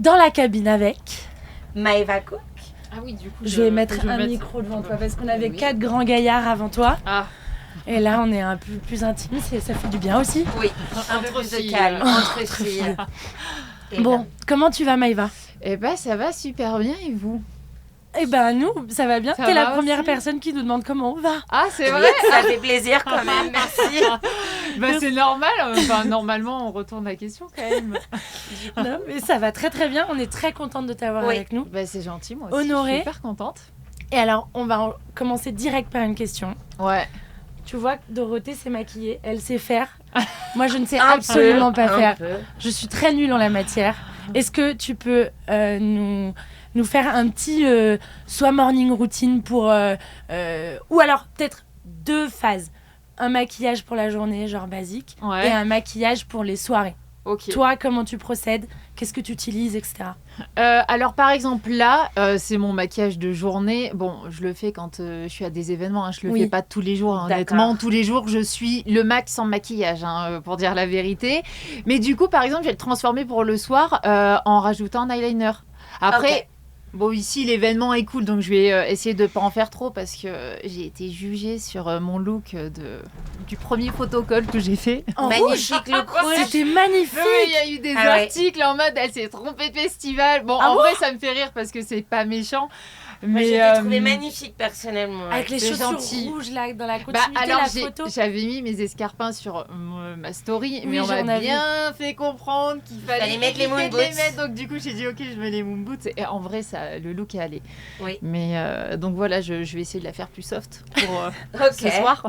dans la cabine avec... Maëva Cook. Ah oui, du coup, Je vais mettre un micro devant toi parce qu'on avait 4 grands gaillards avant toi. Ah. Et là, on est un peu plus intime, ça fait du bien aussi. Oui, un peu plus de calme, entre filles. Bon, comment tu vas Maëva ? Eh ben, ça va super bien, et vous ? Eh ben nous, ça va bien. Ça T'es va la première aussi. personne qui nous demande comment on va. Ah, c'est Oui, vrai. ça fait plaisir quand même, merci. Bah, c'est normal. Enfin, normalement, on retourne la question quand même. Non, mais ça va très très bien. On est très contente de t'avoir avec nous. Bah, c'est gentil, moi aussi. Honorée. Je suis super contente. Et alors, on va commencer direct par une question. Ouais. Tu vois, Dorothée s'est maquillée, elle sait faire. Moi, je ne sais absolument pas faire. Je suis très nulle en la matière. Est-ce que tu peux nous faire un petit soit morning routine pour... ou alors, peut-être 2 phases. Un maquillage pour la journée, genre basique, et un maquillage pour les soirées. Ok. Toi, comment tu procèdes ? Qu'est-ce que tu utilises, etc. Alors, par exemple, là, c'est mon maquillage de journée. Bon, je le fais quand je suis à des événements. Hein. Je le fais pas tous les jours, hein, honnêtement. Tous les jours, je suis le max sans maquillage, hein, pour dire la vérité. Mais du coup, par exemple, je vais le transformer pour le soir en rajoutant un eyeliner. Après... Bon, ici, l'événement est cool, donc je vais essayer de ne pas en faire trop parce que j'ai été jugée sur mon look du premier photocall que j'ai fait. Magnifique look rouge. C'était magnifique. Il y a eu des articles en mode « Elle s'est trompée de festival ». Bon, en vrai, ça me fait rire parce que c'est pas méchant. Moi, Mais je t'ai trouvé magnifique personnellement. Avec les chaussures rouges là, dans la continuité de la photo. J'avais mis mes escarpins sur ma story, mais on j'en m'a avais bien fait comprendre qu'il fallait mettre les moon boots. Donc du coup, j'ai dit ok, je mets les moon boots. Et en vrai, ça, le look est allé. Oui. Mais donc voilà, je vais essayer de la faire plus soft pour ce soir.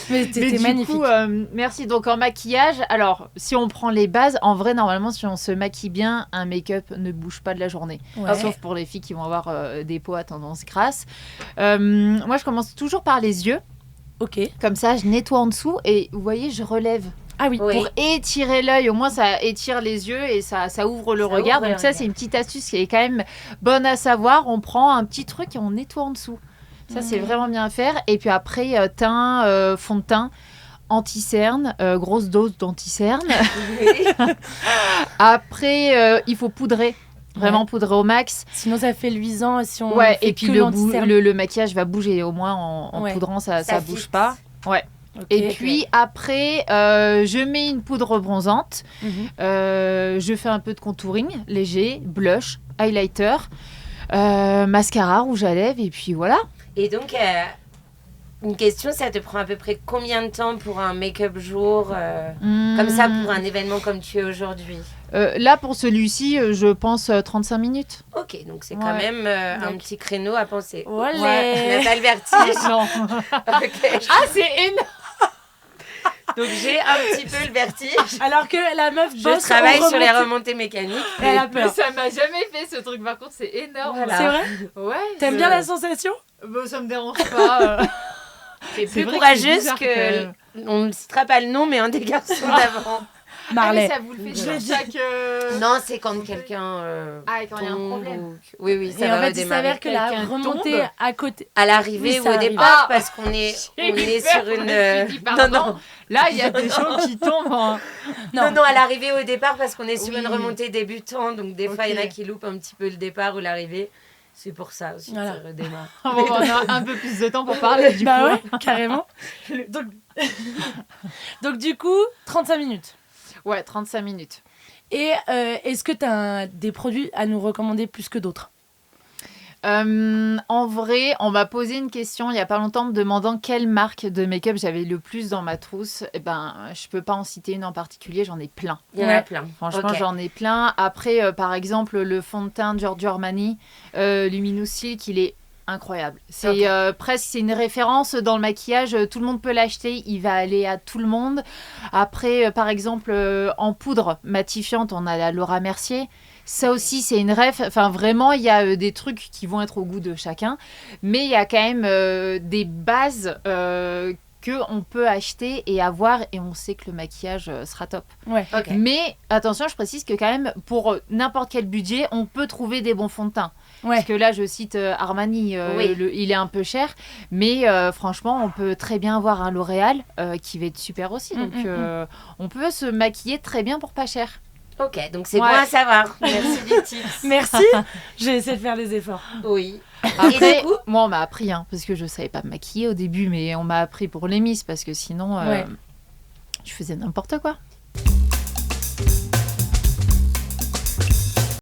Mais t'étais magnifique. Du coup, merci. Donc en maquillage, alors si on prend les bases, en vrai, normalement, si on se maquille bien, un make-up ne bouge pas de la journée. Ouais. Sauf pour les filles qui vont avoir des peaux à tendance grasse. Moi, je commence toujours par les yeux. Ok. Comme ça, je nettoie en dessous et vous voyez, je relève. Ah oui. Pour étirer l'œil, au moins ça étire les yeux et ça ouvre le regard. Donc ça, c'est une petite astuce qui est quand même bonne à savoir. On prend un petit truc et on nettoie en dessous. Ça, c'est vraiment bien à faire. Et puis après, teint, fond de teint, anti-cerne, grosse dose d'anti-cerne. Après, il faut poudrer. Vraiment poudrer au max. Sinon, ça fait luisant. Si on fait et puis que le maquillage va bouger. Au moins, en poudrant, ça bouge pas. Ouais. Okay, et puis après, je mets une poudre bronzante. Je fais un peu de contouring léger, blush, highlighter, mascara, rouge à lèvres. Et puis voilà. Et donc, une question, ça te prend à peu près combien de temps pour un make-up jour comme ça, pour un événement comme tu es aujourd'hui? Là, pour celui-ci, je pense 35 minutes. Ok, donc c'est quand même un petit créneau à penser. Ouais. On n'a pas le vertige. Non. Okay. Ah, c'est énorme. Donc j'ai un petit peu le vertige. Alors que la meuf bosse. Je travaille sur les remontées mécaniques. Elle a peur. Mais ça m'a jamais fait ce truc. Par contre, c'est énorme. Voilà. C'est vrai? Ouais. T'aimes bien la sensation? Bon, ça me dérange pas. C'est plus courageuse que... On ne citera pas le nom, mais un des garçons d'avant. Marley. Ah, ça vous le fait sur chaque... Non, c'est quand quelqu'un quand il y a un problème. Oui, ça et va en fait, redémarrer. il s'avère que la remontée à côté... À l'arrivée ou au départ, parce qu'on est sur une... Non. Là, il y a des gens qui tombent. Non, à l'arrivée ou au départ, parce qu'on est sur une remontée débutante. Donc, des fois, il y en a qui loupent un petit peu le départ ou l'arrivée. C'est pour ça aussi que ça redémarre. On a un peu plus de temps pour parler du coup. Ouais, carrément. Donc, du coup, 35 minutes. Ouais, 35 minutes. Et est-ce que tu as des produits à nous recommander plus que d'autres? En vrai, on m'a posé une question il n'y a pas longtemps me demandant quelle marque de make-up j'avais le plus dans ma trousse. Eh ben, je peux pas en citer une en particulier, j'en ai plein. Il y en a plein. Franchement, j'en ai plein. Après, par exemple, le fond de teint Giorgio Armani, Luminous Silk, il est incroyable. C'est presque c'est une référence dans le maquillage. Tout le monde peut l'acheter. Il va aller à tout le monde. Après, par exemple, en poudre matifiante, on a la Laura Mercier. Ça aussi, c'est une ref. Enfin, vraiment, il y a des trucs qui vont être au goût de chacun. Mais il y a quand même des bases qu'on peut acheter et avoir. Et on sait que le maquillage sera top. Ouais. Okay. Mais attention, je précise que quand même, pour n'importe quel budget, on peut trouver des bons fonds de teint. Ouais. Parce que là, je cite Armani, il est un peu cher. Mais franchement, on peut très bien avoir un L'Oréal qui va être super aussi. Donc, on peut se maquiller très bien pour pas cher. Ok, donc c'est bon à savoir. Merci des tips. Merci. J'ai essayé de faire des efforts. Oui. Après, moi, on m'a appris, parce que je savais pas me maquiller au début, mais on m'a appris pour les Miss, parce que sinon, je faisais n'importe quoi.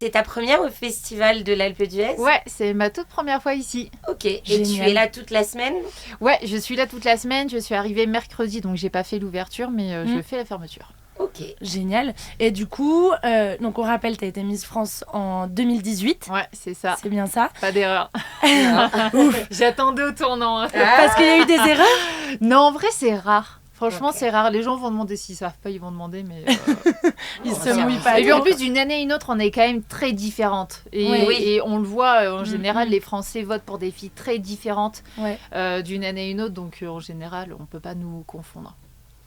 C'est ta première au festival de l'Alpe d'Huez ? Ouais, c'est ma toute première fois ici. Ok, et Génial. tu es là toute la semaine ? Ouais, je suis là toute la semaine, je suis arrivée mercredi, donc j'ai pas fait l'ouverture, mais je fais la fermeture. Ok. Génial. Et du coup, donc on rappelle, tu as été Miss France en 2018. Ouais, c'est ça. C'est bien ça. Pas d'erreur. J'attendais au tournant. Parce qu'il y a eu des erreurs. Non, en vrai, c'est rare. Franchement, c'est rare. Les gens vont demander s'ils savent pas, ils vont demander, mais Ils se mouillent pas. Et puis en plus, d'une année à une autre, on est quand même très différentes. Et on le voit, en général, les Français votent pour des filles très différentes d'une année à une autre. Donc en général, on peut pas nous confondre.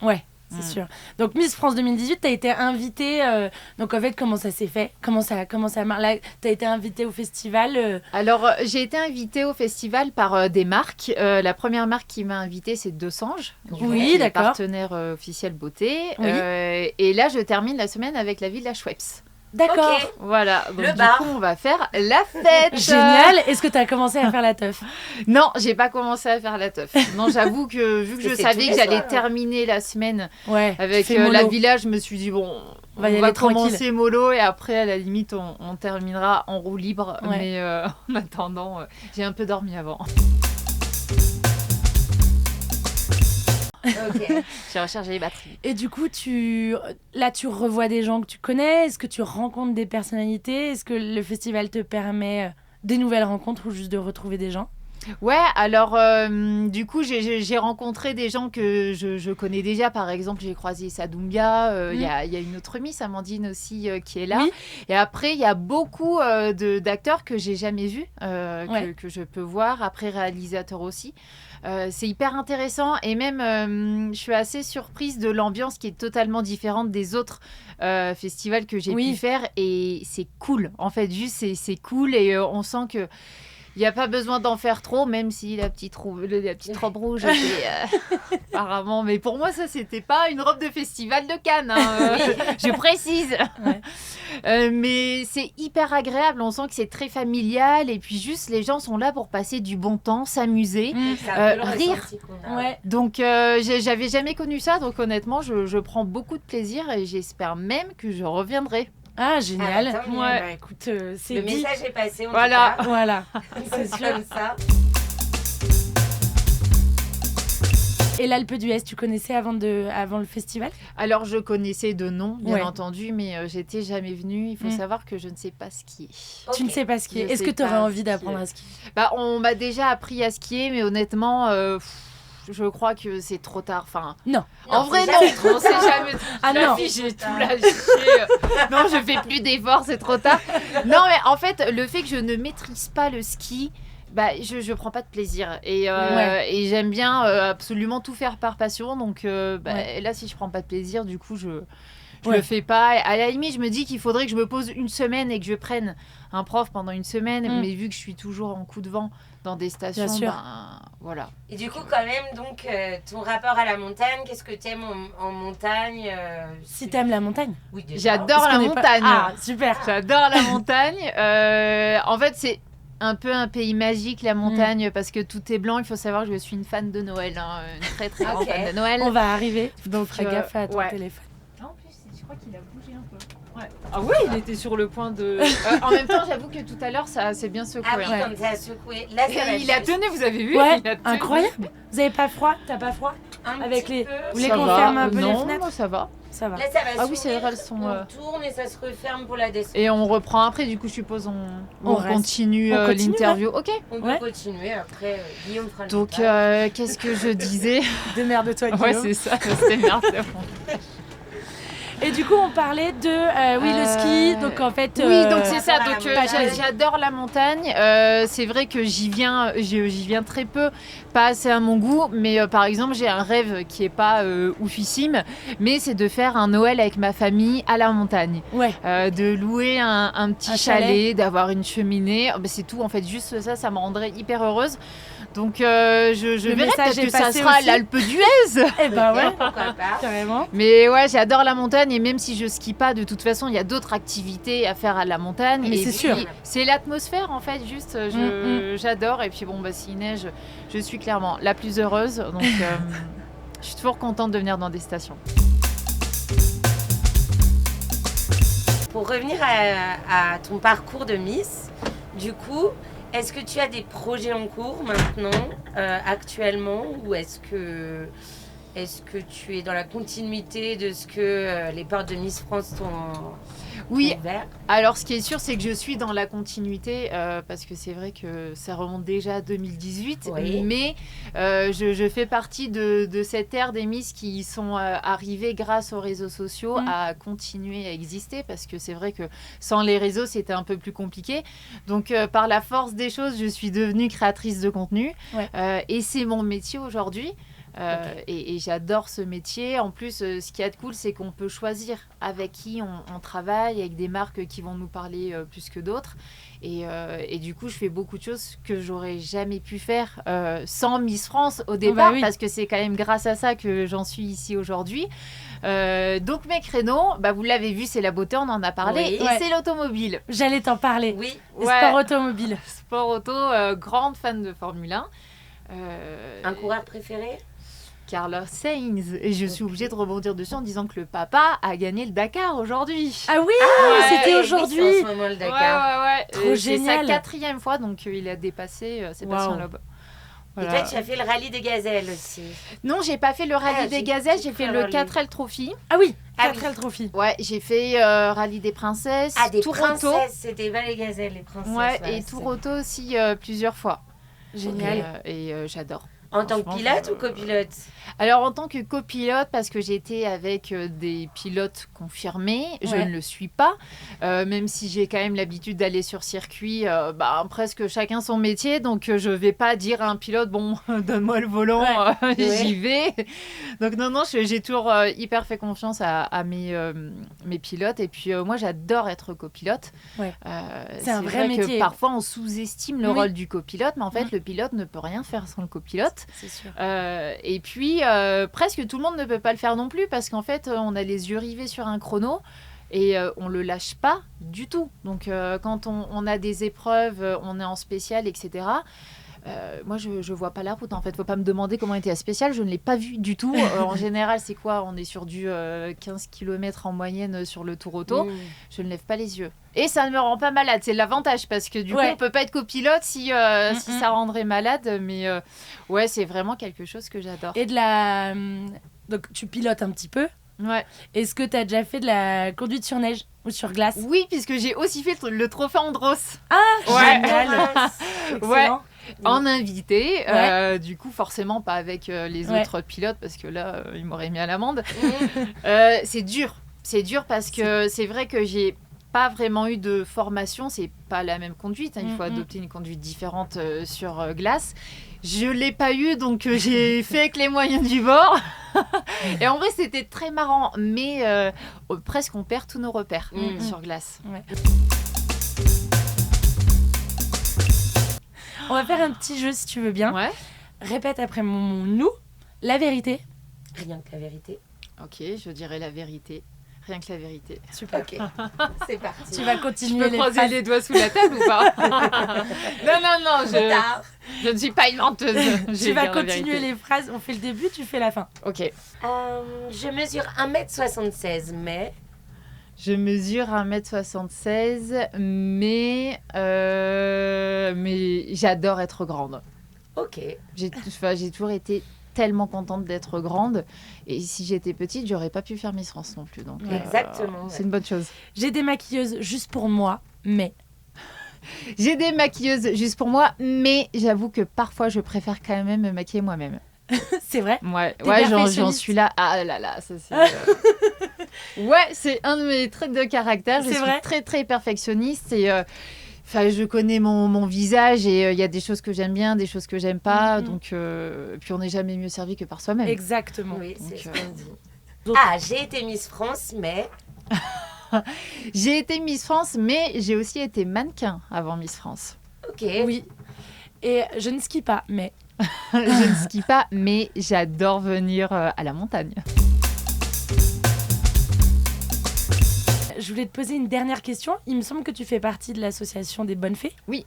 Ouais. C'est sûr. Donc Miss France 2018, tu as été invitée. Donc en fait, comment ça s'est fait ? Comment ça marche ? Là, tu as été invitée au festival Alors, j'ai été invitée au festival par des marques. La première marque qui m'a invitée, c'est Dosange. Oui, d'accord. Partenaire officiel beauté. Oui. Et là, je termine la semaine avec la Villa Schweppes. D'accord. Ok. Voilà. Donc, Le du bar. coup, on va faire la fête. Génial. Est-ce que tu as commencé à faire la teuf ? Non, j'ai pas commencé à faire la teuf. Non, j'avoue que vu que je C'est savais tous que les j'allais soirs. terminer la semaine Ouais. avec fais mollo. la villa, je me suis dit bon, On va y aller tranquille. commencer mollo et après à la limite on terminera en roue libre. Ouais. Mais en attendant, j'ai un peu dormi avant. Ok. J'ai rechargé les batteries. Et du coup, tu revois des gens que tu connais. Est-ce que tu rencontres des personnalités ? Est-ce que le festival te permet des nouvelles rencontres ou juste de retrouver des gens ? Ouais, alors du coup j'ai rencontré des gens que je connais déjà. Par exemple, j'ai croisé Sadoumbia, il y a une autre Miss, Amandine aussi, qui est là. Oui. Et après, il y a beaucoup d'acteurs que j'ai jamais vus, que je peux voir. Après, réalisateurs aussi. C'est hyper intéressant et même je suis assez surprise de l'ambiance qui est totalement différente des autres festivals que j'ai pu faire et c'est cool. En fait, juste c'est cool et on sent que il n'y a pas besoin d'en faire trop, même si la petite robe rouge était apparemment. Mais pour moi, ça, c'était pas une robe de festival de Cannes. Je précise. Ouais. Mais c'est hyper agréable. On sent que c'est très familial. Et puis, juste, les gens sont là pour passer du bon temps, s'amuser, rire. Ouais. Donc, j'avais jamais connu ça. Donc, honnêtement, je prends beaucoup de plaisir et j'espère même que je reviendrai. Ah, génial. Ah, bah, Bah, écoute, c'est le dit. message est passé. Voilà. Voilà. C'est sûr. Comme ça. Et l'Alpe d'Huez, tu connaissais avant le festival ? Alors, je connaissais de nom, bien entendu, mais j'étais jamais venue. Il faut savoir que je ne sais pas skier. Tu ne sais pas skier. Je Est-ce que sais tu aurais pas envie skier. d'apprendre à skier ? Bah, on m'a déjà appris à skier, mais honnêtement, je crois que c'est trop tard. Enfin, Non. en vrai, c'est non. jamais trop On sait jamais. Ah La non. fille, j'ai tout lâché. Non, je fais plus d'efforts, c'est trop tard. Non, mais en fait, le fait que je ne maîtrise pas le ski, bah, je prends pas de plaisir. Et et j'aime bien absolument tout faire par passion. Donc là, si je prends pas de plaisir, du coup, je le fais pas. À la limite, je me dis qu'il faudrait que je me pose une semaine et que je prenne un prof pendant une semaine. Mais vu que je suis toujours en coup de vent dans des stations, voilà. Et du coup, quand même, donc, ton rapport à la montagne, qu'est-ce que tu aimes en montagne Si t'aimes la montagne. Oui, déjà. J'adore la montagne. Ah, super. J'adore la montagne. En fait, c'est un peu un pays magique, la montagne, parce que tout est blanc. Il faut savoir que je suis une fan de Noël, une très très grande fan de Noël. On va arriver. Donc, fais gaffe à ton téléphone. En plus, je crois qu'il a bougé un peu. Ouais. Ah oui, il était sur le point de... en même temps, j'avoue que tout à l'heure, ça s'est bien secoué. Ah oui, comme ça a secoué. Là, ça va. Il a tenu, vous avez vu? Ouais, Il a tenu. incroyable. Vous avez pas froid? T'as pas froid? Avec les... Vous voulez qu'on ferme un peu les fenêtres? Non, ça va. Ça va. Là, ça va. Ah oui, c'est vrai, elles sont... On tourne et ça se referme pour la descente. Et on reprend après, du coup, je suppose, on continue l'interview. Ok. On peut continuer après, Guillaume fera le Donc, qu'est-ce que je disais? Démerde-toi, Guillaume. Ouais, c'est ça, c'est merde. Et du coup, on parlait de le ski. Donc en fait, oui, donc c'est ça. Donc montagne. j'adore la montagne. C'est vrai que j'y viens très peu, pas assez à mon goût. Mais par exemple, j'ai un rêve qui est pas oufissime, mais c'est de faire un Noël avec ma famille à la montagne. Ouais. De louer un petit chalet, d'avoir une cheminée. C'est tout en fait. Juste ça me rendrait hyper heureuse. Donc je verrai message peut-être est que ça passé sera aussi. l'Alpe d'Huez. Eh ben ouais, Pourquoi pas. carrément. Mais ouais, j'adore la montagne et même si je skie pas, de toute façon, il y a d'autres activités à faire à la montagne. Mais et c'est puis, sûr. C'est l'atmosphère en fait, juste. J'adore. Et puis bon, bah s'il neige, je suis clairement la plus heureuse. Donc je suis toujours contente de venir dans des stations. Pour revenir à ton parcours de Miss, du coup, est-ce que tu as des projets en cours maintenant, actuellement, ou est-ce que tu es dans la continuité de ce que les portes de Miss France t'ont ouvert ? Alors ce qui est sûr, c'est que je suis dans la continuité parce que c'est vrai que ça remonte déjà à 2018, Oui. mais je fais partie de cette ère des Miss qui sont arrivées grâce aux réseaux sociaux à continuer à exister parce que c'est vrai que sans les réseaux, c'était un peu plus compliqué. Donc par la force des choses, je suis devenue créatrice de contenu et c'est mon métier aujourd'hui. Et j'adore ce métier. En plus, ce qui est cool, c'est qu'on peut choisir avec qui on travaille, avec des marques qui vont nous parler plus que d'autres. Et du coup, je fais beaucoup de choses que j'aurais jamais pu faire sans Miss France au départ, parce que c'est quand même grâce à ça que j'en suis ici aujourd'hui. Donc mes créneaux, vous l'avez vu, c'est la beauté, on en a parlé, et c'est l'automobile. J'allais t'en parler. Oui. Sport automobile. Sport auto, grande fan de Formule 1. Un coureur préféré ? Carlos Sainz. Et je suis obligée de rebondir dessus en disant que le papa a gagné le Dakar aujourd'hui. Ah oui, c'était aujourd'hui. Oui, c'est en ce moment le Dakar. Ouais. Trop génial. C'est sa 4e fois, donc il a dépassé Sébastien Loeb. Et toi, tu as fait le rallye des gazelles aussi. Non, j'ai pas fait le rallye des gazelles, j'ai fait le 4L Trophy. Ah oui, Ah 4L Trophy. Ouais, j'ai fait rallye des princesses, des Tour princesses, Auto. c'était pas les gazelles, les princesses. Ouais, et Tour Auto aussi plusieurs fois. Génial. Et j'adore. En tant que pilote ou copilote ? Alors en tant que copilote, parce que j'étais avec des pilotes confirmés, je ne le suis pas, même si j'ai quand même l'habitude d'aller sur circuit, presque chacun son métier, donc je vais pas dire à un pilote, bon, donne-moi le volant, j'y vais. Donc non, j'ai toujours hyper fait confiance à mes pilotes, et puis moi j'adore être copilote. C'est un vrai métier. Que parfois on sous-estime le rôle du copilote, mais en fait le pilote ne peut rien faire sans le copilote. C'est sûr. Et puis, presque tout le monde ne peut pas le faire non plus parce qu'en fait, on a les yeux rivés sur un chrono et on le lâche pas du tout. Donc, quand on a des épreuves, on est en spécial, etc. Moi, je vois pas la route. En fait, faut pas me demander comment était la spéciale. Je ne l'ai pas vue du tout. En général, c'est quoi ? On est sur du 15 km en moyenne sur le Tour Auto. Je ne lève pas les yeux. Et ça ne me rend pas malade. C'est l'avantage parce que du coup, on peut pas être copilote si ça rendrait malade. Mais c'est vraiment quelque chose que j'adore. Et donc, tu pilotes un petit peu. Ouais. Est-ce que tu as déjà fait de la conduite sur neige ou sur glace ? Oui, puisque j'ai aussi fait le trophée Andros. Génial. Excellent. En invité, du coup forcément pas avec les autres pilotes parce que là ils m'auraient mis à l'amende. C'est dur parce que c'est vrai que j'ai pas vraiment eu de formation, c'est pas la même conduite, il faut adopter une conduite différente sur glace. Je l'ai pas eu, donc j'ai fait avec les moyens du bord. Et en vrai c'était très marrant, mais presque on perd tous nos repères sur glace. On va faire un petit jeu si tu veux bien. Répète après mon nous, la vérité. Rien que la vérité. Ok, je dirais la vérité. Rien que la vérité. Super. Ok, c'est parti. Tu vas continuer les phrases. Tu peux croiser les doigts sous la table ou pas? Non, je ne suis pas une menteuse. Tu vas continuer les phrases. On fait le début, tu fais la fin. Ok. Je mesure 1m76, mais... Je mesure 1m76, mais j'adore être grande. Ok. J'ai toujours été tellement contente d'être grande. Et si j'étais petite, j'aurais pas pu faire Miss France non plus. Donc, exactement. C'est une bonne chose. J'ai des maquilleuses juste pour moi, mais... J'ai des maquilleuses juste pour moi, mais j'avoue que parfois, je préfère quand même me maquiller moi-même. C'est vrai? Ouais, j'en suis là. Ah là là, ça c'est... Ouais, c'est un de mes traits de caractère. Je suis très très perfectionniste et je connais mon visage et il y a des choses que j'aime bien, des choses que j'aime pas. Donc, puis on n'est jamais mieux servi que par soi-même. Exactement. Oui, c'est ce qu'on dit. J'ai été Miss France, mais... J'ai été Miss France, mais j'ai aussi été mannequin avant Miss France. Ok. Oui. Et je ne skie pas, mais... Je ne skie pas, mais j'adore venir à la montagne. Je voulais te poser une dernière question. Il me semble que tu fais partie de l'association des Bonnes Fées. Oui.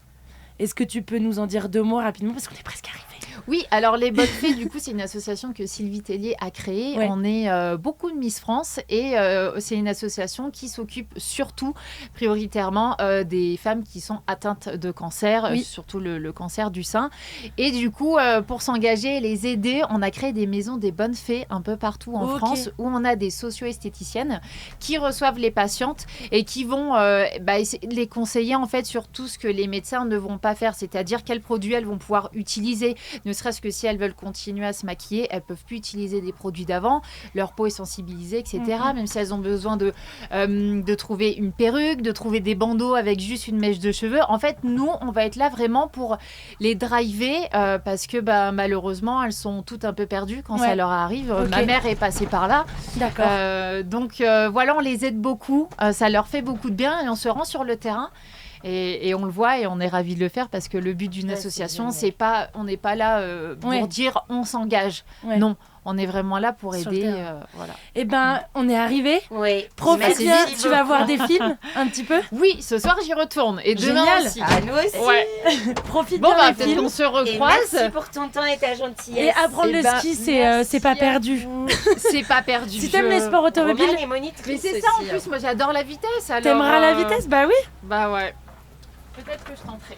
Est-ce que tu peux nous en dire 2 mots rapidement parce qu'on est presque arrivé. Oui, alors les Bonnes Fées, du coup, c'est une association que Sylvie Tellier a créée. Ouais. On est beaucoup de Miss France et c'est une association qui s'occupe surtout, prioritairement, des femmes qui sont atteintes de cancer, Oui. surtout le cancer du sein. Et du coup, pour s'engager et les aider, on a créé des maisons des Bonnes Fées un peu partout en Ok. France où on a des socio-esthéticiennes qui reçoivent les patientes et qui vont essayer de les conseiller en fait sur tout ce que les médecins ne vont pas faire, c'est-à-dire quels produits elles vont pouvoir utiliser, ne serait-ce que si elles veulent continuer à se maquiller, elles peuvent plus utiliser des produits d'avant, leur peau est sensibilisée, etc. Même si elles ont besoin de trouver une perruque, de trouver des bandeaux avec juste une mèche de cheveux. En fait, nous, on va être là vraiment pour les driver parce que malheureusement, elles sont toutes un peu perdues quand ça leur arrive. Ok. Ma mère est passée par là. D'accord. Donc voilà, on les aide beaucoup. Ça leur fait beaucoup de bien et on se rend sur le terrain. Et on le voit et on est ravis de le faire parce que le but d'une association, c'est pas, on n'est pas là pour dire on s'engage. Ouais. Non, on est vraiment là pour Sur le aider. terrain. Voilà. Eh ben, on est arrivé. Oui. Profite Merci bien. beaucoup. Tu vas voir des films un petit peu. Oui, ce soir j'y retourne et demain Génial. aussi. Ah, nous aussi. Ouais. Profite Bon, bien des peut-être films. qu'on se Et recroise. merci pour ton temps et ta gentillesse. Et apprendre le ski, c'est pas perdu. C'est pas perdu. Si t'aimes les sports automobiles, Romain est monitrice Mais c'est ça en aussi, plus, moi j'adore la vitesse. Alors, t'aimeras la vitesse. Bah oui. Bah ouais. Peut-être que je tenterai.